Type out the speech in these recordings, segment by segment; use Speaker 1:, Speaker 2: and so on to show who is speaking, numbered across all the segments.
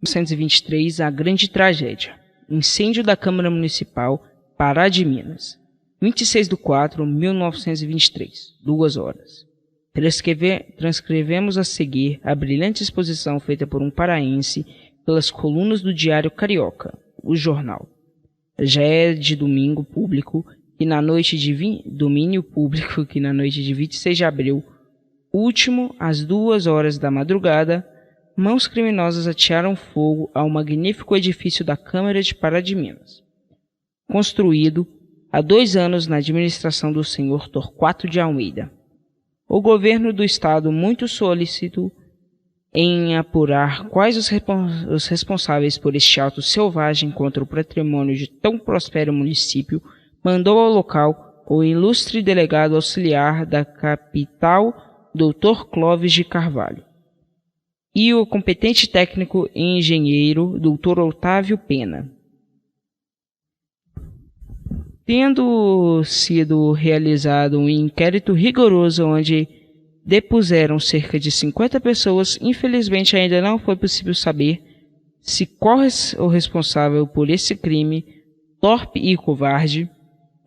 Speaker 1: 1923, a grande tragédia. Incêndio da Câmara Municipal, Pará de Minas. 26/4/1923, 2 horas. Transcrevemos a seguir a brilhante exposição feita por um paraense pelas colunas do Diário Carioca, o jornal. Já é de domínio público que na noite de 26 de abril, último, às 2 horas da madrugada, mãos criminosas atearam fogo ao magnífico edifício da Câmara de Pará de Minas, construído há 2 anos na administração do senhor Torquato de Almeida. O governo do estado, muito solícito em apurar quais os responsáveis por este ato selvagem contra o patrimônio de tão próspero município, mandou ao local o ilustre delegado auxiliar da capital, Dr. Clóvis de Carvalho, e o competente técnico e engenheiro, Dr. Otávio Pena. Tendo sido realizado um inquérito rigoroso onde depuseram cerca de 50 pessoas, infelizmente ainda não foi possível saber se qual é o responsável por esse crime torpe e covarde.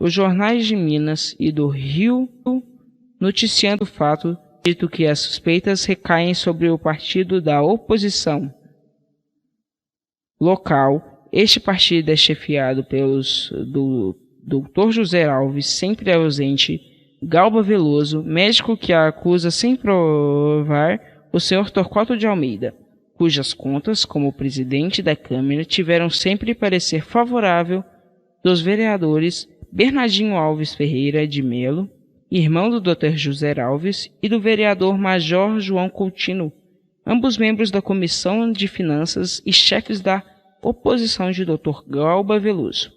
Speaker 1: Os jornais de Minas e do Rio noticiando o fato, dito que as suspeitas recaem sobre o partido da oposição local. Este partido é chefiado pelos do Dr. José Alves, sempre ausente, Galba Veloso, médico que a acusa sem provar, o Sr. Torquato de Almeida, cujas contas, como presidente da Câmara, tiveram sempre parecer favorável dos vereadores Bernardinho Alves Ferreira de Melo, irmão do Dr. José Alves, e do vereador Major João Coutinho, ambos membros da Comissão de Finanças e chefes da oposição de Dr. Galba Veloso.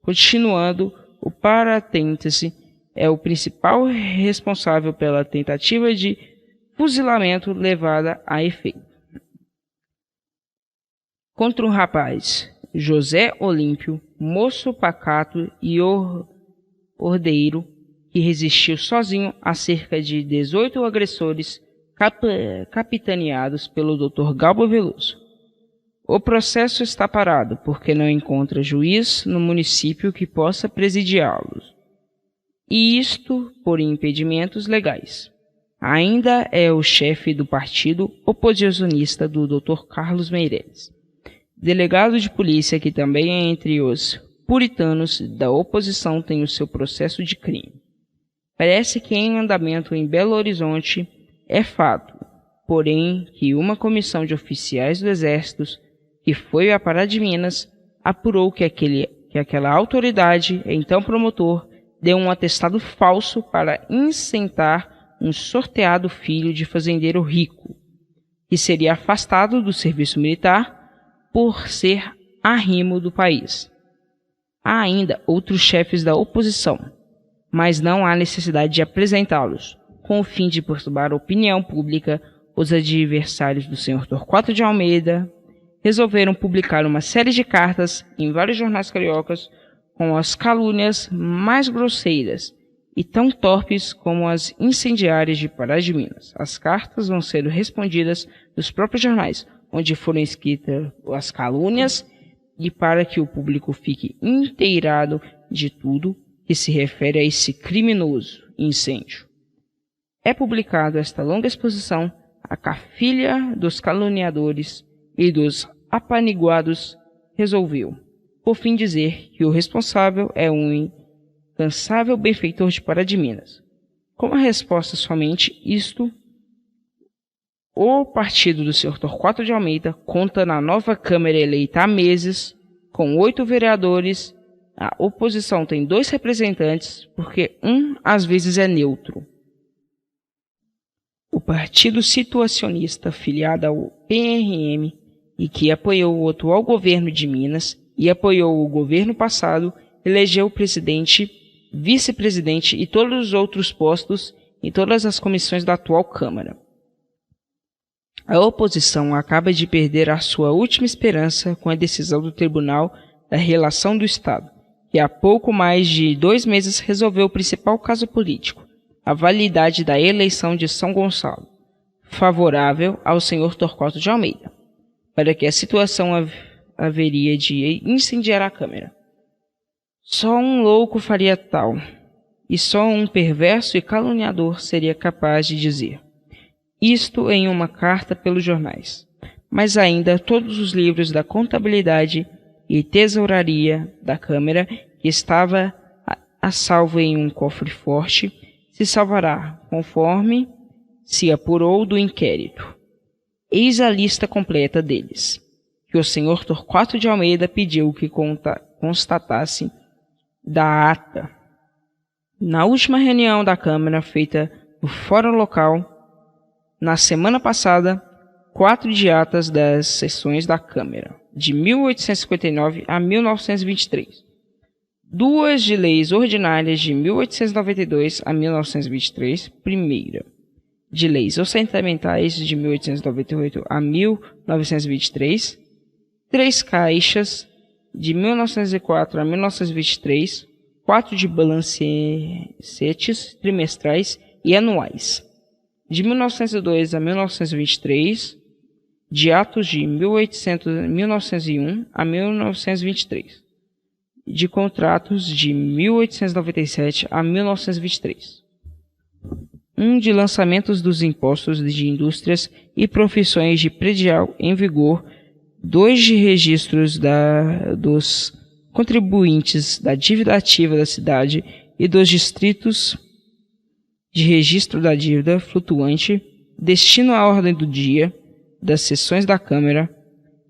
Speaker 1: Continuando, o paratêntese é o principal responsável pela tentativa de fuzilamento levada a efeito contra um rapaz, José Olímpio, moço pacato e ordeiro, que resistiu sozinho a cerca de 18 agressores capitaneados pelo Dr. Galba Veloso. O processo está parado porque não encontra juiz no município que possa presidiá-los, e isto por impedimentos legais. Ainda é o chefe do partido oposicionista do Dr. Carlos Meireles, delegado de polícia que também é entre os puritanos da oposição, tem o seu processo de crime. Parece que em andamento em Belo Horizonte é fato, porém, que uma comissão de oficiais do Exército que foi a Pará de Minas apurou que aquela autoridade, então promotor, deu um atestado falso para isentar um sorteado filho de fazendeiro rico, que seria afastado do serviço militar por ser arrimo do país. Há ainda outros chefes da oposição, mas não há necessidade de apresentá-los, com o fim de perturbar a opinião pública. Os adversários do Sr. Torquato de Almeida resolveram publicar uma série de cartas em vários jornais cariocas com as calúnias mais grosseiras e tão torpes como as incendiárias de Pará de Minas. As cartas vão sendo respondidas nos próprios jornais, onde foram escritas as calúnias, e para que o público fique inteirado de tudo que se refere a esse criminoso incêndio. É publicado esta longa exposição, a cafilha dos caluniadores e dos apaniguados resolveu, por fim, dizer que o responsável é um incansável benfeitor de Pará de Minas. Como a resposta somente isto, o partido do Sr. Torquato de Almeida conta na nova Câmara eleita há meses, com 8 vereadores. A oposição tem 2 representantes, porque um às vezes é neutro. O partido situacionista, filiado ao PRM, e que apoiou o atual governo de Minas e apoiou o governo passado, elegeu o presidente, vice-presidente e todos os outros postos em todas as comissões da atual Câmara. A oposição acaba de perder a sua última esperança com a decisão do Tribunal da Relação do Estado, que há pouco mais de 2 meses resolveu o principal caso político, a validade da eleição de São Gonçalo, favorável ao senhor Torquato de Almeida. para que a situação haveria de incendiar a Câmara. Só um louco faria tal, e só um perverso e caluniador seria capaz de dizer isto em uma carta pelos jornais. Mas ainda todos os livros da contabilidade e tesouraria da Câmara, que estava a salvo em um cofre forte, se salvará, conforme se apurou do inquérito. Eis a lista completa deles, que o senhor Torquato de Almeida pediu que constatasse da ata. Na última reunião da Câmara, feita no fórum local, na semana passada, 4 de atas das sessões da Câmara, de 1859 a 1923, 2 de leis ordinárias de 1892 a 1923, primeira, de leis orçamentais de 1898 a 1923, 3 caixas de 1904 a 1923, 4 de balancetes trimestrais e anuais, de 1902 a 1923, de atos de 1901 a 1923, de contratos de 1897 a 1923. 1 de lançamentos dos impostos de indústrias e profissões de predial em vigor, 2 de registros dos contribuintes da dívida ativa da cidade e dos distritos de registro da dívida flutuante, destino à ordem do dia das sessões da Câmara,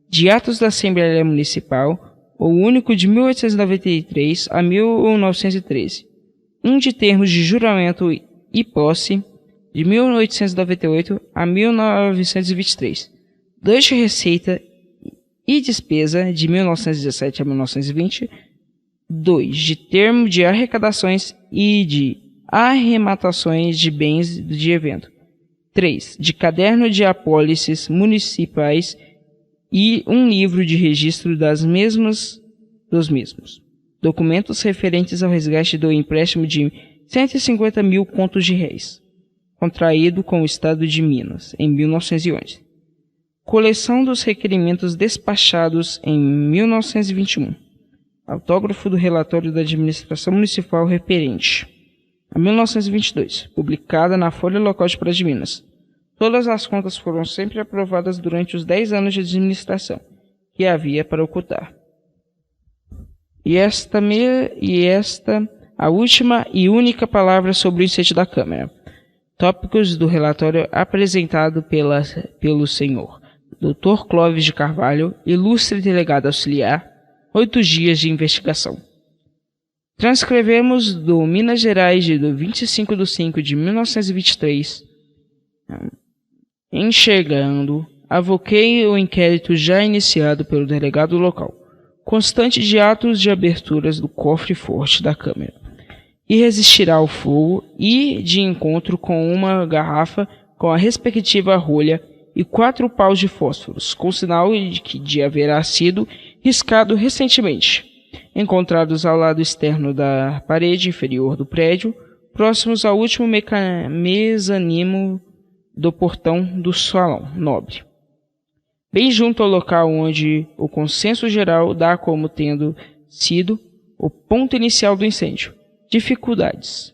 Speaker 1: de atos da Assembleia Municipal, o único de 1893 a 1913, 1 de termos de juramento e posse, de 1898 a 1923, 2 de receita e despesa, de 1917 a 1920, 2 de termo de arrecadações e de arrematações de bens de evento, 3 de caderno de apólices municipais e um livro de registro dos mesmos, documentos referentes ao resgate do empréstimo de 150 mil contos de réis, contraído com o Estado de Minas, em 1911. Coleção dos requerimentos despachados em 1921. Autógrafo do relatório da administração municipal referente a 1922, publicada na Folha Local de Praia de Minas. Todas as contas foram sempre aprovadas durante os 10 anos de administração que havia para ocultar. E esta a última e única palavra sobre o incêndio da Câmara. Tópicos do relatório apresentado pelo senhor Dr. Clóvis de Carvalho, ilustre delegado auxiliar, 8 dias de investigação. Transcrevemos do Minas Gerais de 25 de 5 de 1923. Enxergando, avoquei o inquérito já iniciado pelo delegado local, constante de atos de aberturas do cofre forte da Câmara, e resistirá ao fogo e de encontro com uma garrafa com a respectiva rolha e 4 paus de fósforos, com sinal de haverá sido riscado recentemente, encontrados ao lado externo da parede inferior do prédio, próximos ao último mezanino do portão do salão nobre, bem junto ao local onde o consenso geral dá como tendo sido o ponto inicial do incêndio. Dificuldades,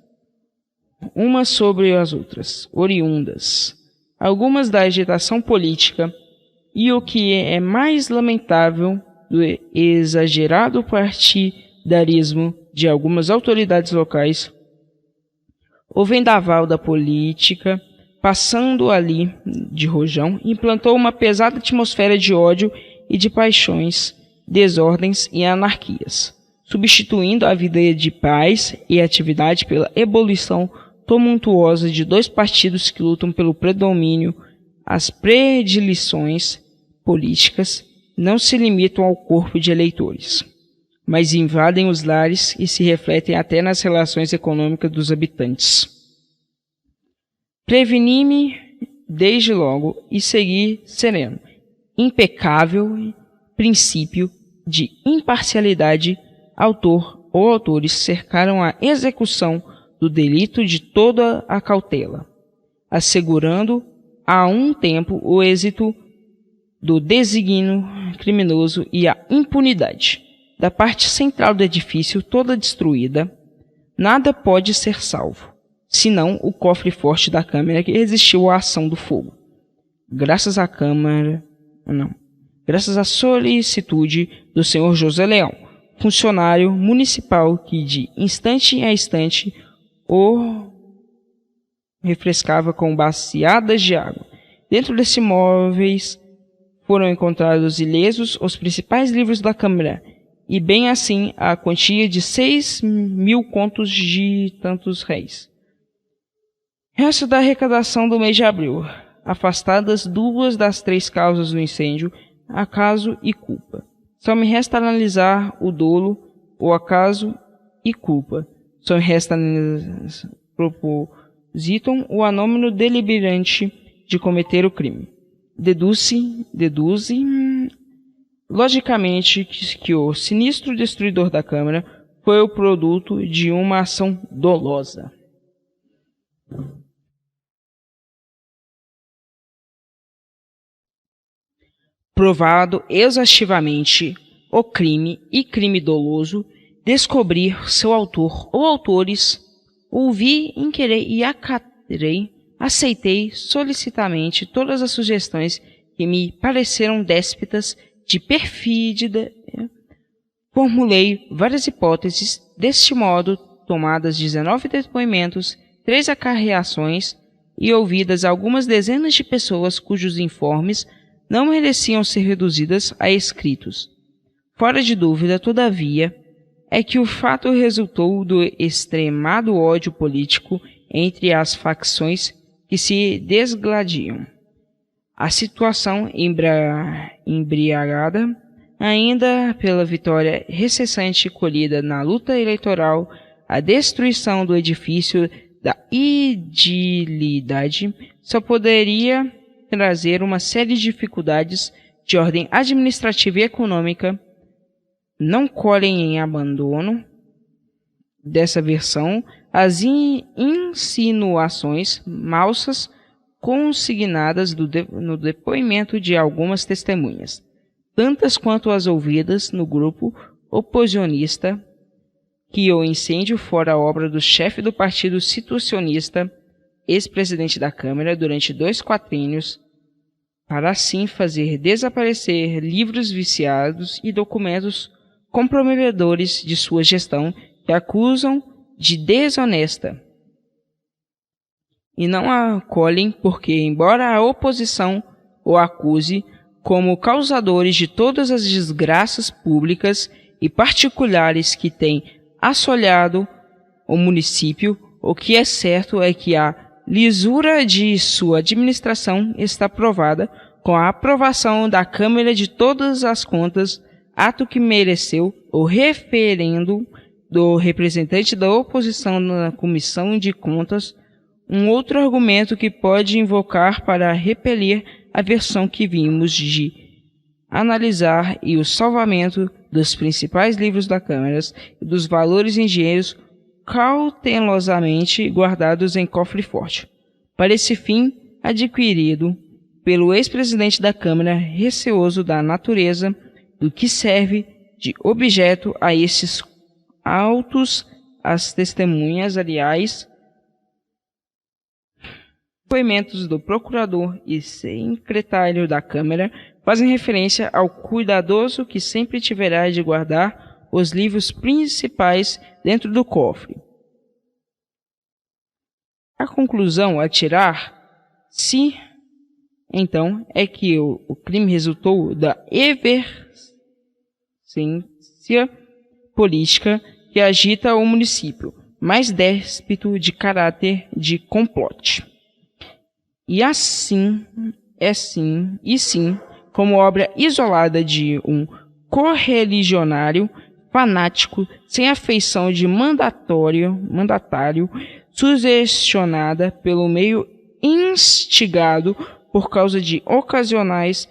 Speaker 1: umas sobre as outras, oriundas, algumas da agitação política e, o que é mais lamentável, do exagerado partidarismo de algumas autoridades locais. O vendaval da política, passando ali de rojão, implantou uma pesada atmosfera de ódio e de paixões, desordens e anarquias, substituindo a vida de paz e atividade pela ebulição tumultuosa de 2 partidos que lutam pelo predomínio. As predileções políticas não se limitam ao corpo de eleitores, mas invadem os lares e se refletem até nas relações econômicas dos habitantes. Preveni-me desde logo e segui sereno, impecável princípio de imparcialidade. Autor ou autores cercaram a execução do delito de toda a cautela, assegurando a um tempo o êxito do desígnio criminoso e a impunidade. Da parte central do edifício, toda destruída, nada pode ser salvo, senão o cofre forte da Câmara que resistiu à ação do fogo. Graças à solicitude do Sr. José Leão, funcionário municipal que de instante a instante o refrescava com baciadas de água. Dentro desses móveis foram encontrados ilesos os principais livros da Câmara, e bem assim a quantia de 6.000 contos de tantos réis. Resto da arrecadação do mês de abril, afastadas 2 das 3 causas do incêndio, acaso e culpa. Só me resta analisar o dolo, o acaso e culpa. Só me resta analisar propositum o anômeno deliberante de cometer o crime. Deduz logicamente que o sinistro destruidor da Câmara foi o produto de uma ação dolosa. Provado exaustivamente o crime e crime doloso, descobrir seu autor ou autores, ouvi, inquirei e aceitei solicitamente todas as sugestões que me pareceram déspotas de perfídia. Formulei várias hipóteses, deste modo, tomadas 19 depoimentos, 3 acarreações e ouvidas algumas dezenas de pessoas cujos informes não mereciam ser reduzidas a escritos. Fora de dúvida, todavia, é que o fato resultou do extremado ódio político entre as facções que se desgladiam. A situação embriagada ainda pela vitória recente colhida na luta eleitoral, a destruição do edifício da idilidade só poderia trazer uma série de dificuldades de ordem administrativa e econômica. Não colhem em abandono dessa versão as insinuações malsas consignadas no depoimento de algumas testemunhas, tantas quanto as ouvidas no grupo oposicionista, que o incêndio fora obra do chefe do partido situacionista, ex-presidente da Câmara durante 2 quatrínios, para assim fazer desaparecer livros viciados e documentos comprometedores de sua gestão que acusam de desonesta. E não a acolhem porque, embora a oposição o acuse como causadores de todas as desgraças públicas e particulares que têm assolado o município, o que é certo é que a lisura de sua administração está provada com a aprovação da Câmara de todas as contas, ato que mereceu o referendo do representante da oposição na Comissão de Contas, um outro argumento que pode invocar para repelir a versão que vimos de analisar e o salvamento dos principais livros da Câmara e dos valores em dinheiros cautelosamente guardados em cofre forte. Para esse fim, adquirido pelo ex-presidente da Câmara, receoso da natureza do que serve de objeto a esses autos, as testemunhas, aliás, depoimentos do procurador e secretário da Câmara fazem referência ao cuidadoso que sempre tiverá de guardar os livros principais dentro do cofre. A conclusão a tirar-se, então, é que o crime resultou da efervescência política que agita o município, mais déspito de caráter de complote. E assim, como obra isolada de um correligionário fanático, sem afeição de mandatário, sugestionada pelo meio instigado por causa de ocasionais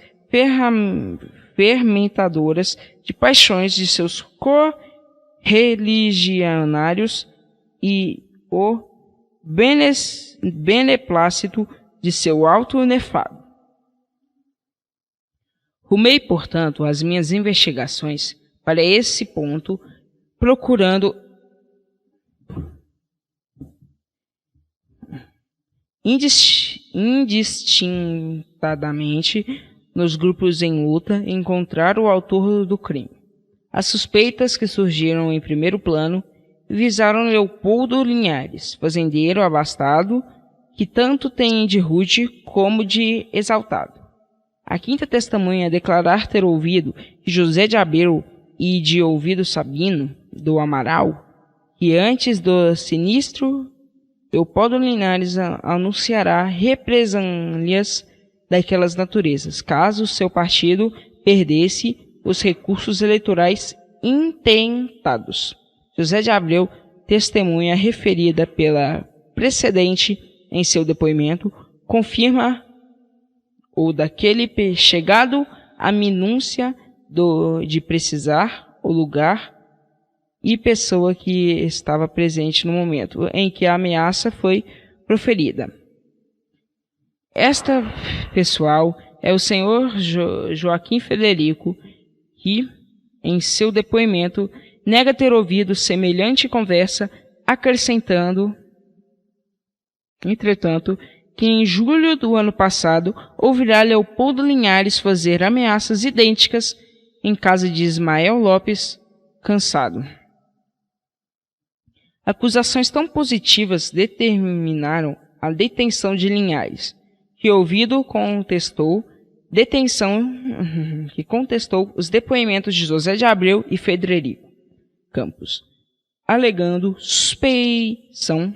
Speaker 1: fermentadoras de paixões de seus correligionários e o beneplácito de seu alto nefado. Rumei, portanto, as minhas investigações para esse ponto, procurando indistintamente nos grupos em luta encontrar o autor do crime. As suspeitas que surgiram em primeiro plano visaram Leopoldo Linhares, fazendeiro abastado, que tanto tem de rude como de exaltado. A quinta testemunha a declarar ter ouvido que José de Abreu e de ouvido Sabino do Amaral, que antes do sinistro Leopoldo Linhares anunciará represalias daquelas naturezas, caso seu partido perdesse os recursos eleitorais intentados. José de Abreu, testemunha referida pela precedente em seu depoimento, confirma o daquele chegado à minúcia de precisar o lugar e pessoa que estava presente no momento em que a ameaça foi proferida. Esta pessoal é o senhor Joaquim Frederico, que, em seu depoimento, nega ter ouvido semelhante conversa, acrescentando, entretanto, que em julho do ano passado ouvirá Leopoldo Linhares fazer ameaças idênticas em casa de Ismael Lopes Cansado. Acusações tão positivas determinaram a detenção de Linhares, que ouvido contestou os depoimentos de José de Abreu e Frederico Campos, alegando suspeição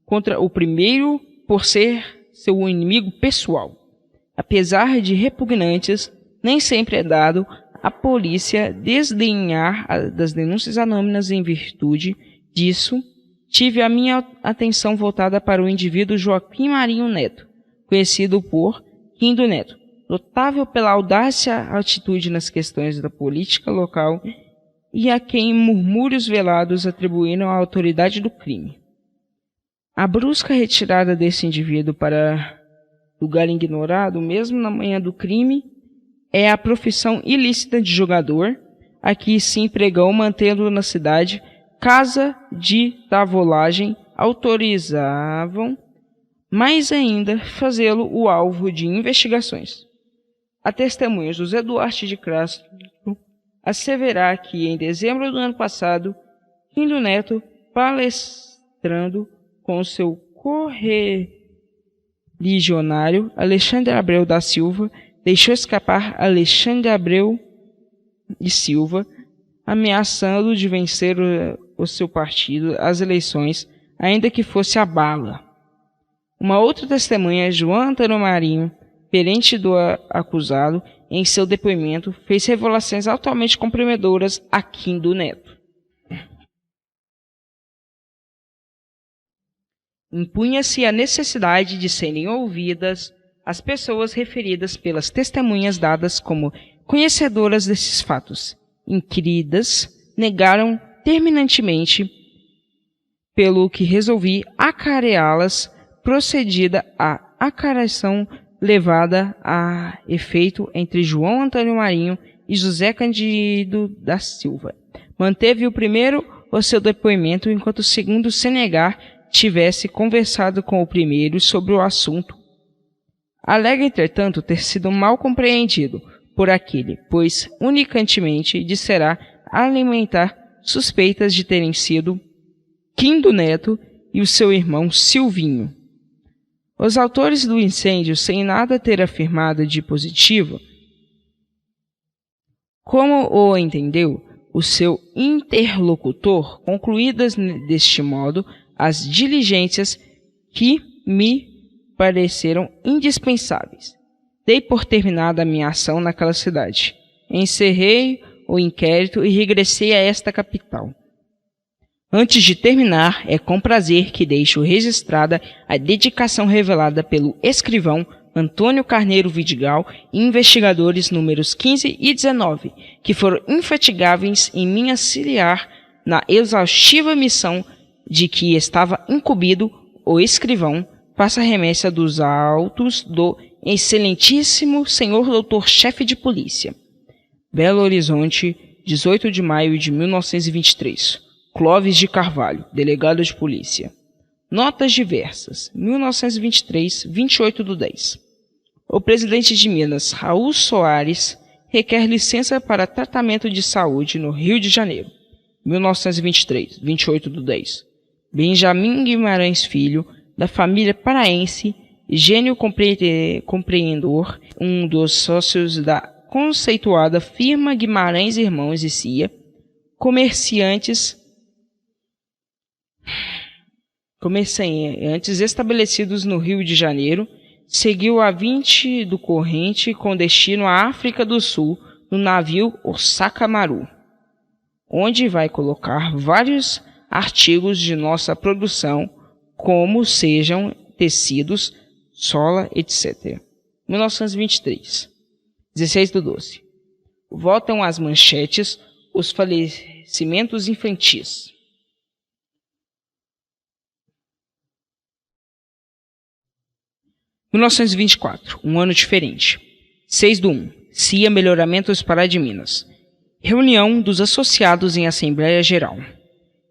Speaker 1: contra o primeiro por ser seu inimigo pessoal. Apesar de repugnantes, nem sempre é dado à polícia desdenhar das denúncias anônimas. Em virtude disso, tive a minha atenção voltada para o indivíduo Joaquim Marinho Neto, conhecido por Quindo Neto, notável pela audácia atitude nas questões da política local e a quem murmúrios velados atribuíram a autoridade do crime. A brusca retirada desse indivíduo para lugar ignorado, mesmo na manhã do crime, é a profissão ilícita de jogador, a que se empregou mantendo na cidade casa de tavolagem, autorizavam mais ainda fazê-lo o alvo de investigações. A testemunha José Duarte de Castro asseverar que em dezembro do ano passado, Quindo Neto, palestrando com seu correligionário Alexandre Abreu da Silva, deixou escapar Alexandre Abreu de Silva, ameaçando de vencer o seu partido às eleições, ainda que fosse a bala. Uma outra testemunha, João Antônio Marinho, perante do acusado, em seu depoimento, fez revelações altamente comprometedoras a Quindo Neto. Impunha-se a necessidade de serem ouvidas as pessoas referidas pelas testemunhas dadas como conhecedoras desses fatos. Inquiridas negaram terminantemente, pelo que resolvi acareá-las, procedida a acaração levada a efeito entre João Antônio Marinho e José Candido da Silva. Manteve o primeiro o seu depoimento, enquanto o segundo, se negar, tivesse conversado com o primeiro sobre o assunto. Alega, entretanto, ter sido mal compreendido por aquele, pois unicamente disserá alimentar suspeitas de terem sido Quindo Neto e o seu irmão Silvinho. Os autores do incêndio, sem nada ter afirmado de positivo, como o entendeu o seu interlocutor, concluídas deste modo as diligências que me pareceram indispensáveis, dei por terminada a minha ação naquela cidade. Encerrei o inquérito e regressei a esta capital. Antes de terminar, é com prazer que deixo registrada a dedicação revelada pelo escrivão Antônio Carneiro Vidigal e investigadores números 15 e 19, que foram infatigáveis em me auxiliar na exaustiva missão de que estava incumbido o escrivão, faça remessa dos autos do Excelentíssimo Senhor Doutor Chefe de Polícia. Belo Horizonte, 18 de maio de 1923. Clóvis de Carvalho, Delegado de Polícia. Notas diversas. 1923, 28/10. O presidente de Minas, Raul Soares, requer licença para tratamento de saúde no Rio de Janeiro. 1923, 28/10. Benjamin Guimarães Filho, da família paraense, gênio compreendedor, um dos sócios da conceituada firma Guimarães Irmãos e Cia, comerciantes estabelecidos no Rio de Janeiro, seguiu a 20 do corrente com destino à África do Sul no navio Osaka Maru, onde vai colocar vários artigos de nossa produção, como sejam tecidos, sola, etc. 1923. 16/12. Voltam às manchetes os falecimentos infantis. 1924, um ano diferente. 6/1. CIA Melhoramentos Pará de Minas. Reunião dos associados em Assembleia Geral.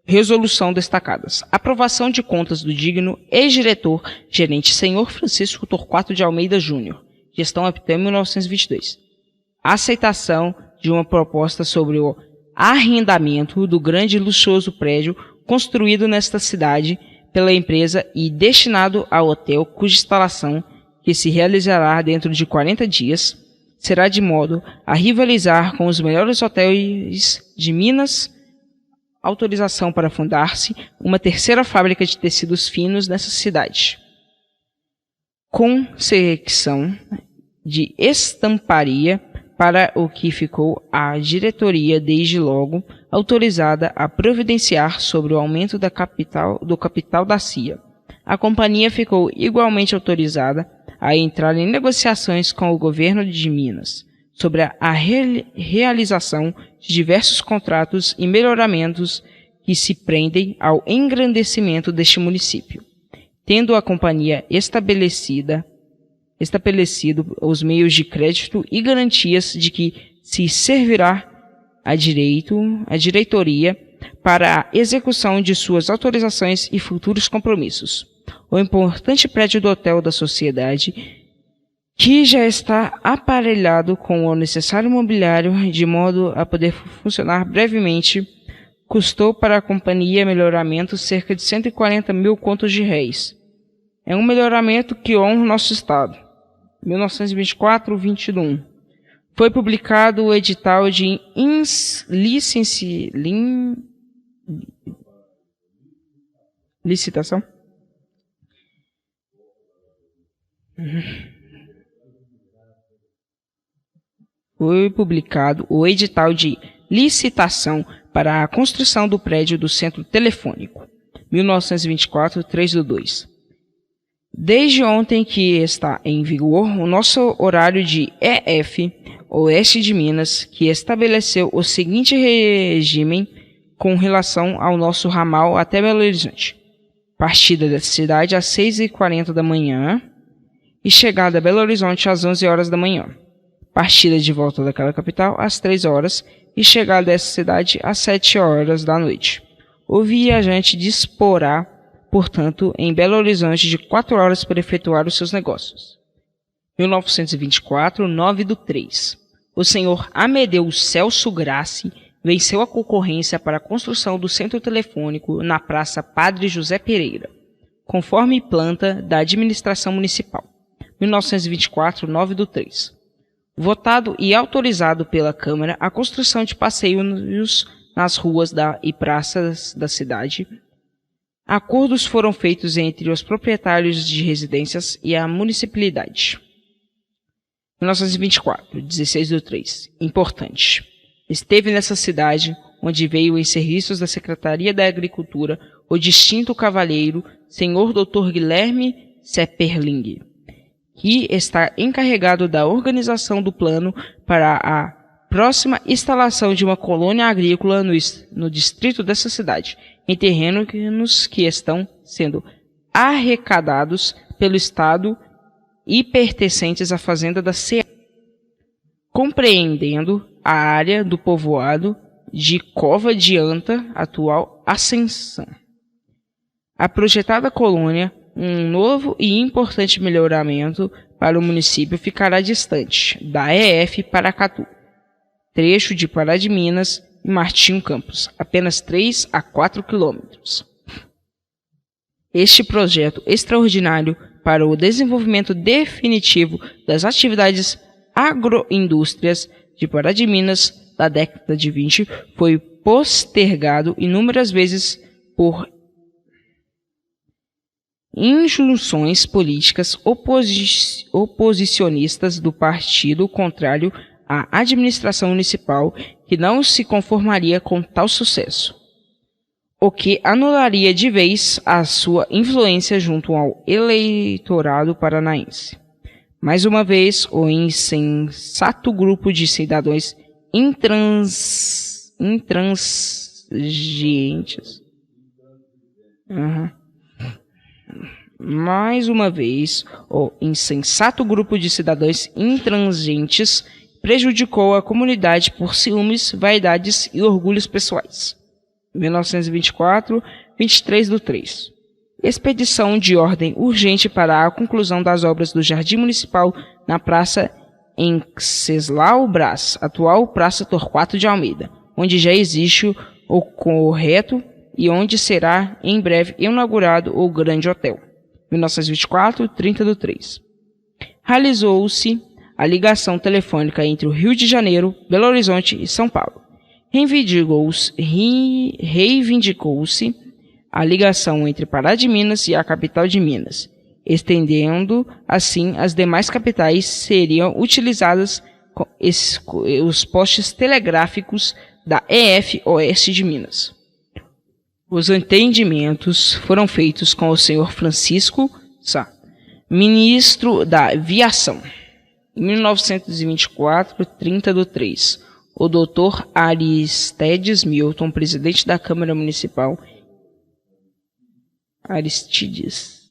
Speaker 1: Resolução destacadas. Aprovação de contas do digno ex-diretor, gerente Senhor Francisco Torquato de Almeida Júnior. Gestão até 1922. Aceitação de uma proposta sobre o arrendamento do grande e luxuoso prédio construído nesta cidade pela empresa e destinado ao hotel, cuja instalação, que se realizará dentro de 40 dias, será de modo a rivalizar com os melhores hotéis de Minas. Autorização para fundar-se uma terceira fábrica de tecidos finos nessa cidade. Concessão de estamparia, para o que ficou a diretoria desde logo autorizada a providenciar sobre o aumento do capital da CIA. A companhia ficou igualmente autorizada a entrar em negociações com o governo de Minas sobre a realização de diversos contratos e melhoramentos que se prendem ao engrandecimento deste município, tendo a companhia estabelecido os meios de crédito e garantias de que se servirá a diretoria para a execução de suas autorizações e futuros compromissos. O importante prédio do Hotel da Sociedade, que já está aparelhado com o necessário mobiliário de modo a poder funcionar brevemente, custou para a companhia melhoramento cerca de 140 mil contos de réis. É um melhoramento que honra o nosso Estado. 1924, 21. Foi publicado o edital de licitação. Foi publicado o edital de licitação para a construção do prédio do Centro Telefônico. 1924, 3/2. Desde ontem que está em vigor o nosso horário de EF, Oeste de Minas, que estabeleceu o seguinte regime com relação ao nosso ramal até Belo Horizonte. Partida da cidade às 6h40 da manhã e chegada a Belo Horizonte às 11 horas da manhã. Partida de volta daquela capital às 3 horas e chegada dessa cidade às 7 horas da noite. O viajante disporá, portanto, em Belo Horizonte de 4 horas para efetuar os seus negócios. 1924, 9/3. O senhor Amedeu Celso Grassi venceu a concorrência para a construção do centro telefônico na Praça Padre José Pereira, conforme planta da administração municipal. 1924, 9/3. Votado e autorizado pela Câmara a construção de passeios nas ruas e praças da cidade. Acordos foram feitos entre os proprietários de residências e a municipalidade. 1924, 16/3. Importante. Esteve nessa cidade, onde veio em serviços da Secretaria da Agricultura, o distinto cavalheiro, senhor Dr. Guilherme Sepperling, que está encarregado da organização do plano para a próxima instalação de uma colônia agrícola no distrito dessa cidade, em terrenos que estão sendo arrecadados pelo Estado e pertencentes à fazenda da Ceará, compreendendo a área do povoado de Cova de Anta, atual Ascensão. A projetada colônia, um novo e importante melhoramento para o município, ficará distante da EF Paracatu, trecho de Pará de Minas e Martinho Campos, apenas 3 a 4 quilômetros. Este projeto extraordinário para o desenvolvimento definitivo das atividades agroindústrias de Pará de Minas da década de 20 foi postergado inúmeras vezes por injunções políticas oposicionistas do partido contrário à administração municipal, que não se conformaria com tal sucesso, o que anularia de vez a sua influência junto ao eleitorado paranaense. Mais uma vez, o insensato grupo de cidadãos intransigentes. Mais uma vez, o insensato grupo de cidadãos intransigentes prejudicou a comunidade por ciúmes, vaidades e orgulhos pessoais. 1924, 23/3. Expedição de ordem urgente para a conclusão das obras do Jardim Municipal na Praça Enceslau Brás, atual Praça Torquato de Almeida, onde já existe o correto e onde será em breve inaugurado o Grande Hotel. 1924, 30/3. Realizou-se a ligação telefônica entre o Rio de Janeiro, Belo Horizonte e São Paulo. Reivindicou-se a ligação entre Pará de Minas e a capital de Minas, estendendo assim as demais capitais. Seriam utilizadas os postes telegráficos da EF Oeste de Minas. Os entendimentos foram feitos com o senhor Francisco Sá, ministro da Aviação. Em 1924, 30/3, o Dr. Aristides Milton, presidente da Câmara Municipal. Aristides.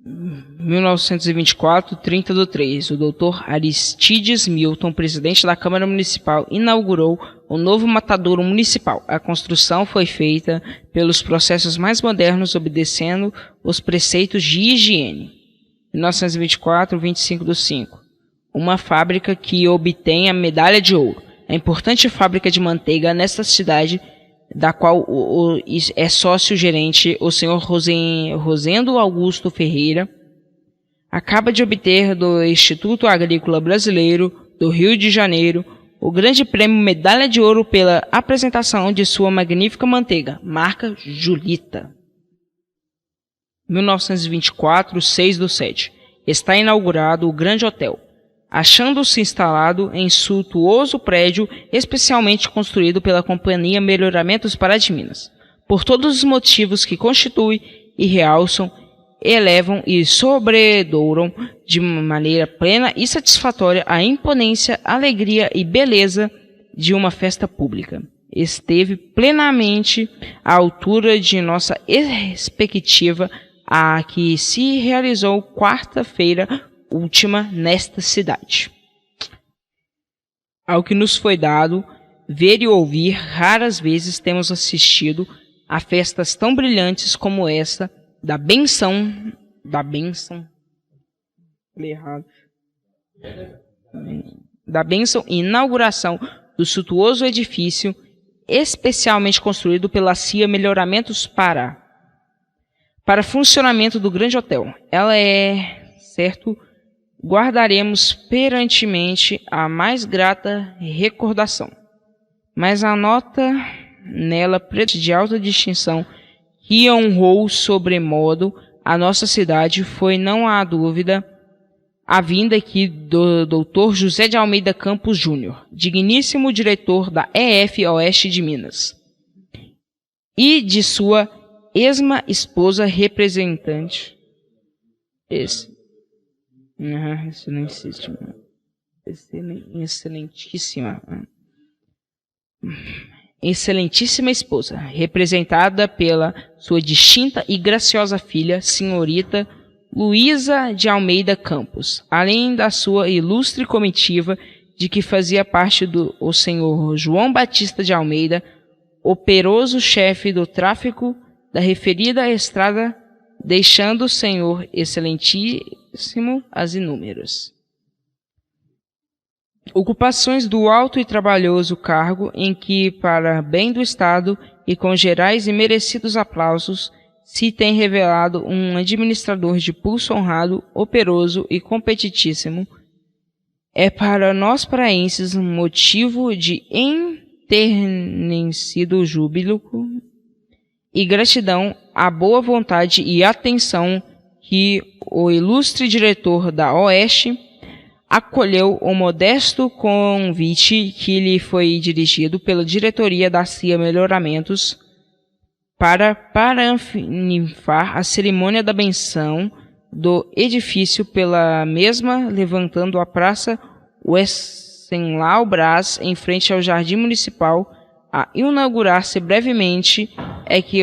Speaker 1: 1924, 30/3, o Dr. Aristides Milton, presidente da Câmara Municipal, inaugurou o novo matadouro municipal. A construção foi feita pelos processos mais modernos, obedecendo os preceitos de higiene. 1924, 25/5, uma fábrica que obtém a medalha de ouro. A importante fábrica de manteiga nesta cidade, da qual é sócio-gerente o senhor Rosendo Augusto Ferreira, acaba de obter do Instituto Agrícola Brasileiro do Rio de Janeiro o grande prêmio Medalha de Ouro pela apresentação de sua magnífica manteiga, marca Julita. 1924, 6/7, está inaugurado o Grande Hotel, achando-se instalado em suntuoso prédio especialmente construído pela Companhia Melhoramentos Pará de Minas. Por todos os motivos que constituem e realçam, elevam e sobredouram de maneira plena e satisfatória a imponência, alegria e beleza de uma festa pública. Esteve plenamente à altura de nossa expectativa, a que se realizou quarta-feira última nesta cidade. Ao que nos foi dado ver e ouvir, raras vezes temos assistido a festas tão brilhantes como esta da benção e inauguração do suntuoso edifício, especialmente construído pela CIA Melhoramentos para funcionamento do Grande Hotel. Ela é, certo, guardaremos perantemente a mais grata recordação. Mas a nota nela de alta distinção que honrou sobremodo a nossa cidade foi, não há dúvida, a vinda aqui do Dr. José de Almeida Campos Júnior, digníssimo diretor da EF Oeste de Minas, e de sua esposa representante. Excelentíssima esposa, representada pela sua distinta e graciosa filha, senhorita Luísa de Almeida Campos, além da sua ilustre comitiva, de que fazia parte o senhor João Batista de Almeida, operoso chefe do tráfico da referida estrada, deixando o senhor excelentíssimo as inúmeras ocupações do alto e trabalhoso cargo em que, para bem do Estado e com gerais e merecidos aplausos, se tem revelado um administrador de pulso honrado, operoso e competitíssimo, é para nós paraenses um motivo de enternecido júbilo e gratidão à boa vontade e atenção que o ilustre diretor da Oeste acolheu o modesto convite que lhe foi dirigido pela diretoria da CIA Melhoramentos para paraninfar a cerimônia da benção do edifício pela mesma, levantando a praça Wenceslau Braz em frente ao Jardim Municipal, a inaugurar-se brevemente, é que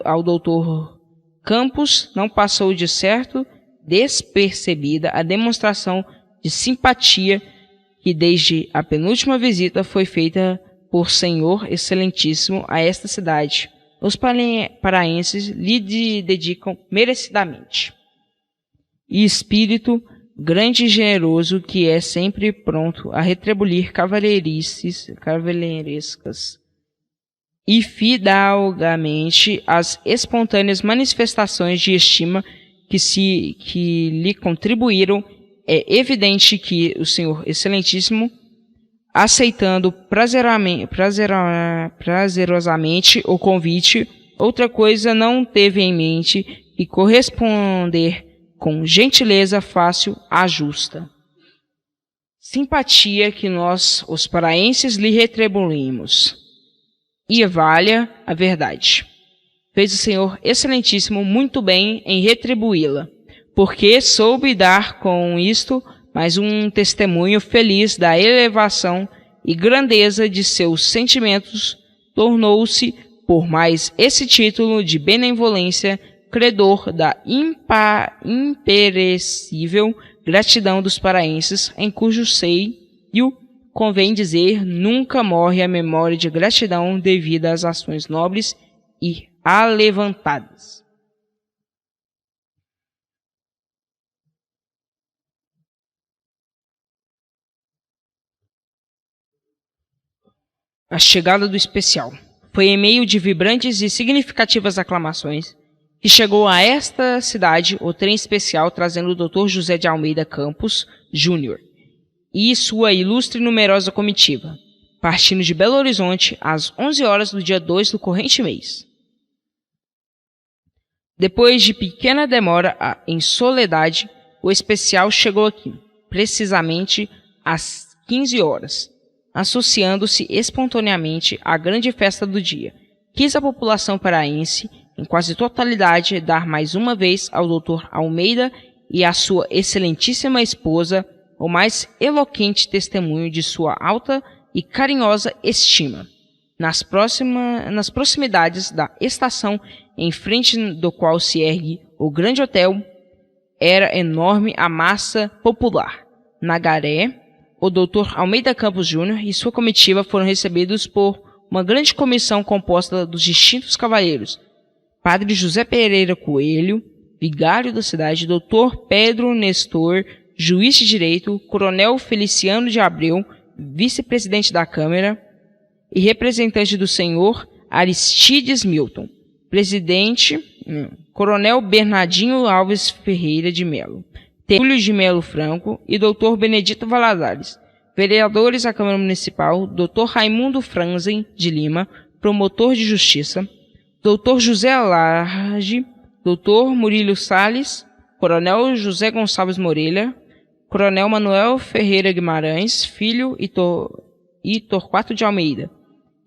Speaker 1: ao doutor Campos não passou de certo despercebida a demonstração de simpatia que desde a penúltima visita foi feita por senhor excelentíssimo a esta cidade. Os paraenses lhe dedicam merecidamente. E espírito grande e generoso que é sempre pronto a retribuir cavalheirescas e fidalgamente as espontâneas manifestações de estima que lhe contribuíram, é evidente que o senhor excelentíssimo, aceitando prazerosamente o convite, outra coisa não teve em mente que corresponder com gentileza fácil à justa simpatia que nós, os paraenses, lhe retribuímos. E valha a verdade. Fez o senhor excelentíssimo muito bem em retribuí-la, porque soube dar com isto mais um testemunho feliz da elevação e grandeza de seus sentimentos, tornou-se, por mais esse título de benevolência, credor da imperecível gratidão dos paraenses, em cujo seio, convém dizer, nunca morre a memória de gratidão devida às ações nobres e alevantadas. A chegada do especial foi em meio de vibrantes e significativas aclamações que chegou a esta cidade o trem especial trazendo o Dr. José de Almeida Campos, Júnior, e sua ilustre e numerosa comitiva, partindo de Belo Horizonte às 11 horas do dia 2 do corrente mês. Depois de pequena demora em Soledade, o especial chegou aqui, precisamente às 15 horas, associando-se espontaneamente à grande festa do dia. Quis a população paraense, em quase totalidade, dar mais uma vez ao Dr. Almeida e à sua excelentíssima esposa o mais eloquente testemunho de sua alta e carinhosa estima. Nas proximidades da estação, em frente do qual se ergue o grande hotel, era enorme a massa popular. Na Garé, o Dr. Almeida Campos Júnior e sua comitiva foram recebidos por uma grande comissão composta dos distintos cavalheiros: Padre José Pereira Coelho, vigário da cidade, Dr. Pedro Nestor, juiz de direito, Coronel Feliciano de Abreu, vice-presidente da Câmara, e representante do senhor Aristides Milton, presidente, Coronel Bernardinho Alves Ferreira de Melo, Túlio de Melo Franco e Dr. Benedito Valadares, vereadores à Câmara Municipal, Dr. Raimundo Franzen de Lima, promotor de justiça, Dr. José Large, Dr. Murilo Salles, Coronel José Gonçalves Moreira, Coronel Manuel Ferreira Guimarães, Filho e Torquato de Almeida,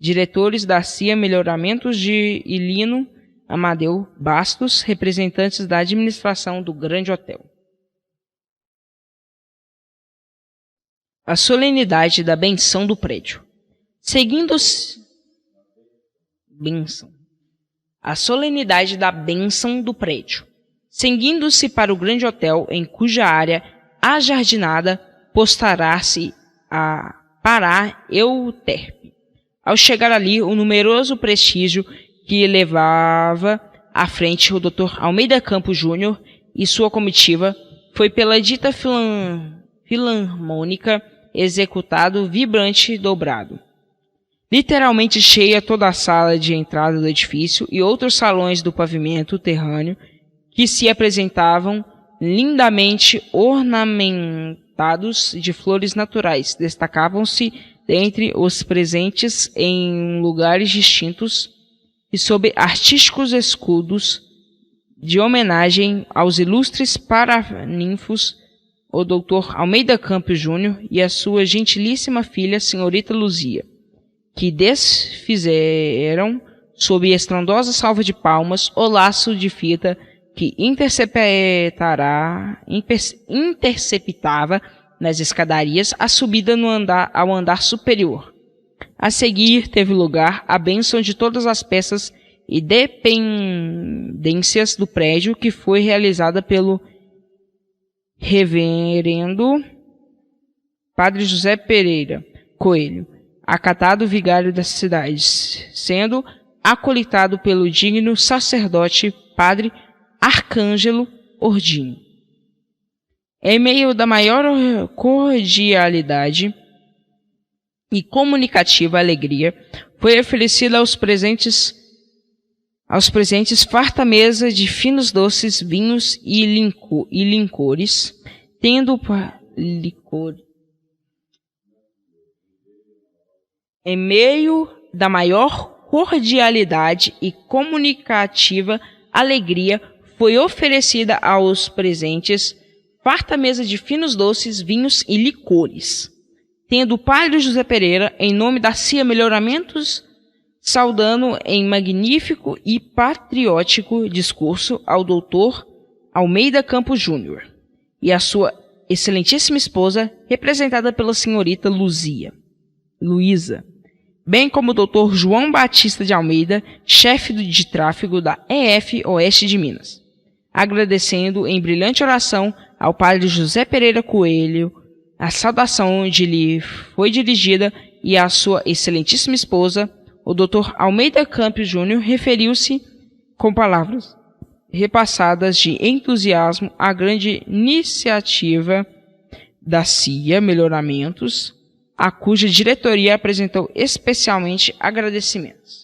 Speaker 1: diretores da CIA Melhoramentos de Ilino Amadeu Bastos, representantes da administração do Grande Hotel. A solenidade da benção do prédio. A solenidade da bênção do prédio. seguindo-se para o grande hotel, em cuja área ajardinada postará-se a Pará Euterpe. Ao chegar ali, o numeroso prestígio que levava à frente o Dr. Almeida Campos Júnior e sua comitiva foi pela dita filarmônica executado vibrante dobrado. Literalmente cheia toda a sala de entrada do edifício e outros salões do pavimento terrâneo que se apresentavam lindamente ornamentados de flores naturais. Destacavam-se dentre os presentes em lugares distintos e sob artísticos escudos de homenagem aos ilustres paraninfos, o Dr. Almeida Campos Júnior e a sua gentilíssima filha, senhorita Luzia, que desfizeram, sob estrondosa salva de palmas, o laço de fita que interceptava nas escadarias a subida ao andar superior. A seguir teve lugar a bênção de todas as peças e dependências do prédio, que foi realizada pelo reverendo Padre José Pereira Coelho, acatado vigário da cidade, sendo acolitado pelo digno sacerdote Padre Arcângelo Ordinho. Em meio da maior cordialidade e comunicativa alegria, foi oferecida aos presentes farta mesa de finos doces, vinhos e licores, tendo em meio da maior cordialidade e comunicativa alegria, foi oferecida aos presentes farta mesa de finos doces, vinhos e licores, tendo o padre José Pereira, em nome da CIA Melhoramentos, saudando em magnífico e patriótico discurso ao doutor Almeida Campos Júnior e a sua excelentíssima esposa, representada pela senhorita Luísa, bem como o doutor João Batista de Almeida, chefe de tráfego da EF Oeste de Minas, agradecendo em brilhante oração ao padre José Pereira Coelho a saudação onde lhe foi dirigida, e à sua excelentíssima esposa, o Dr. Almeida Campos Júnior, referiu-se com palavras repassadas de entusiasmo à grande iniciativa da CIA Melhoramentos, a cuja diretoria apresentou especialmente agradecimentos.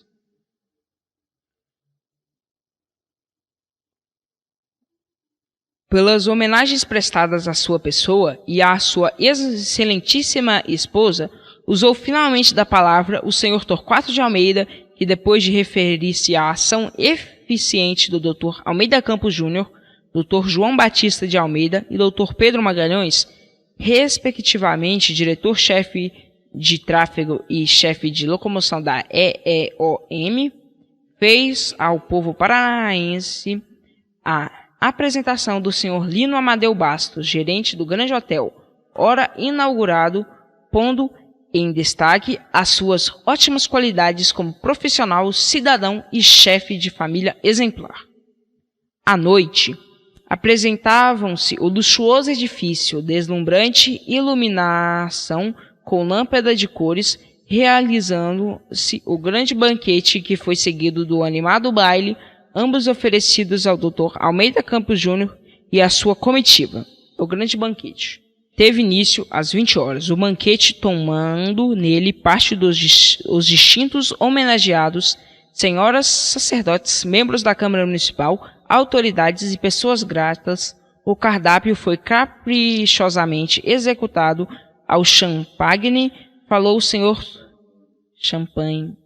Speaker 1: Pelas homenagens prestadas à sua pessoa e à sua excelentíssima esposa, usou finalmente da palavra o senhor Torquato de Almeida, que depois de referir-se à ação eficiente do Dr. Almeida Campos Júnior, Dr. João Batista de Almeida e Dr. Pedro Magalhães, respectivamente diretor-chefe de tráfego e chefe de locomoção da EEOM, fez ao povo paranaense a apresentação do Sr. Lino Amadeu Bastos, gerente do Grande Hotel, ora inaugurado, pondo em destaque as suas ótimas qualidades como profissional, cidadão e chefe de família exemplar. À noite, apresentavam-se o luxuoso edifício, deslumbrante iluminação com lâmpada de cores, realizando-se o grande banquete que foi seguido do animado baile, ambos oferecidos ao Dr. Almeida Campos Júnior e à sua comitiva. O grande banquete teve início às 20 horas, o banquete tomando nele parte dos distintos homenageados, senhoras, sacerdotes, membros da Câmara Municipal, autoridades e pessoas gratas. O cardápio foi caprichosamente executado ao champagne, falou o senhor Champagne.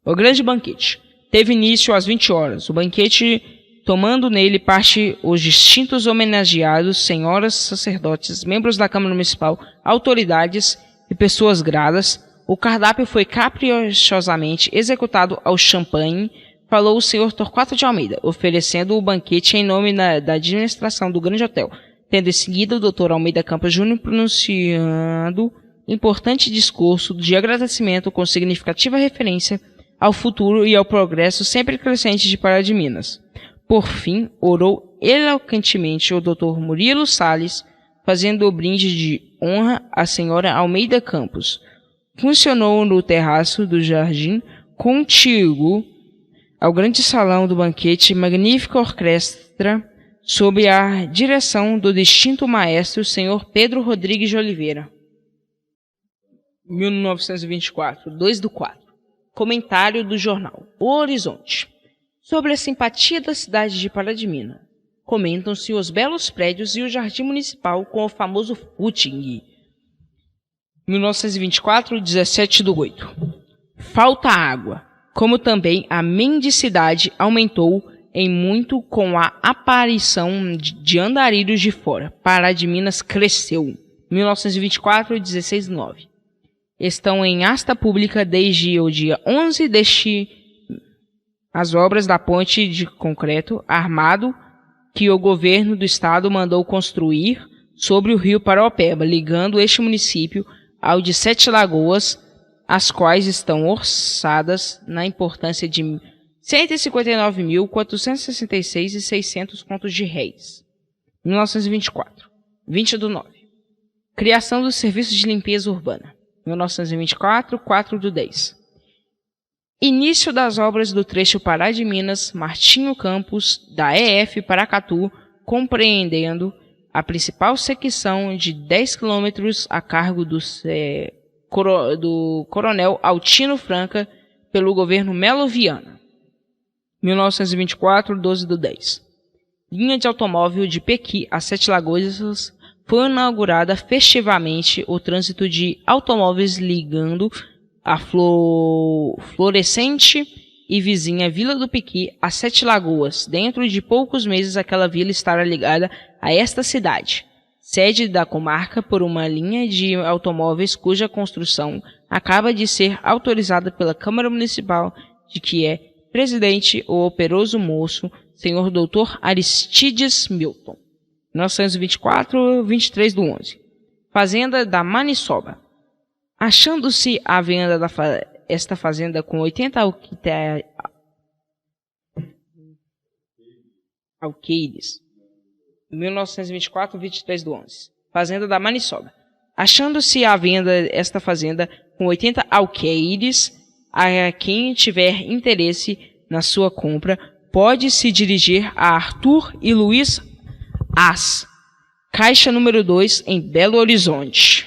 Speaker 1: O grande banquete teve início às 20 horas. O banquete, tomando nele parte os distintos homenageados, senhoras, sacerdotes, membros da Câmara Municipal, autoridades e pessoas gratas. O cardápio foi caprichosamente executado ao champanhe, falou o senhor Torquato de Almeida, oferecendo o banquete em nome da administração do Grande Hotel, tendo em seguida o Dr. Almeida Campos Júnior pronunciando importante discurso de agradecimento com significativa referência ao futuro e ao progresso sempre crescente de Pará de Minas. Por fim, orou eloquentemente o Dr. Murilo Salles, fazendo o brinde de honra à senhora Almeida Campos. Funcionou no terraço do jardim contíguo ao grande salão do banquete magnífica orquestra sob a direção do distinto maestro Sr. Pedro Rodrigues de Oliveira. 1924, 2/4. Comentário do jornal O Horizonte. Sobre a simpatia da cidade de Pará de Minas, comentam-se os belos prédios e o jardim municipal com o famoso footing. 1924, 17/8. Falta água, como também a mendicidade aumentou em muito com a aparição de andarilhos de fora. Pará de Minas cresceu. 1924, 16/9. Estão em asta pública desde o dia 11 deste as obras da ponte de concreto armado que o governo do estado mandou construir sobre o rio Paraopeba, ligando este município ao de Sete Lagoas, as quais estão orçadas na importância de 159.466,600 contos de réis. 1924, 20/9. Criação dos serviços de limpeza urbana. 1924, 4/10. Início das obras do trecho Pará de Minas, Martinho Campos, da EF Paracatu, compreendendo a principal secção de 10 km a cargo do Coronel Altino Franca, pelo governo Melo Viana. 1924, 12/10. Linha de automóvel de Pequi a Sete Lagoas foi inaugurada festivamente o trânsito de automóveis ligando a florescente e vizinha Vila do Piqui a Sete Lagoas. Dentro de poucos meses aquela vila estará ligada a esta cidade, sede da comarca, por uma linha de automóveis cuja construção acaba de ser autorizada pela Câmara Municipal, de que é presidente o operoso moço, senhor Dr. Aristides Milton. 1924, 23/11. Fazenda da Maniçoba. Achando-se à venda esta fazenda com 80 alqueires. 1924, 23/11. Fazenda da Maniçoba. Achando-se à venda esta fazenda com 80 alqueires, a quem tiver interesse na sua compra, pode se dirigir a Arthur e Luiz As, Caixa número 2, em Belo Horizonte.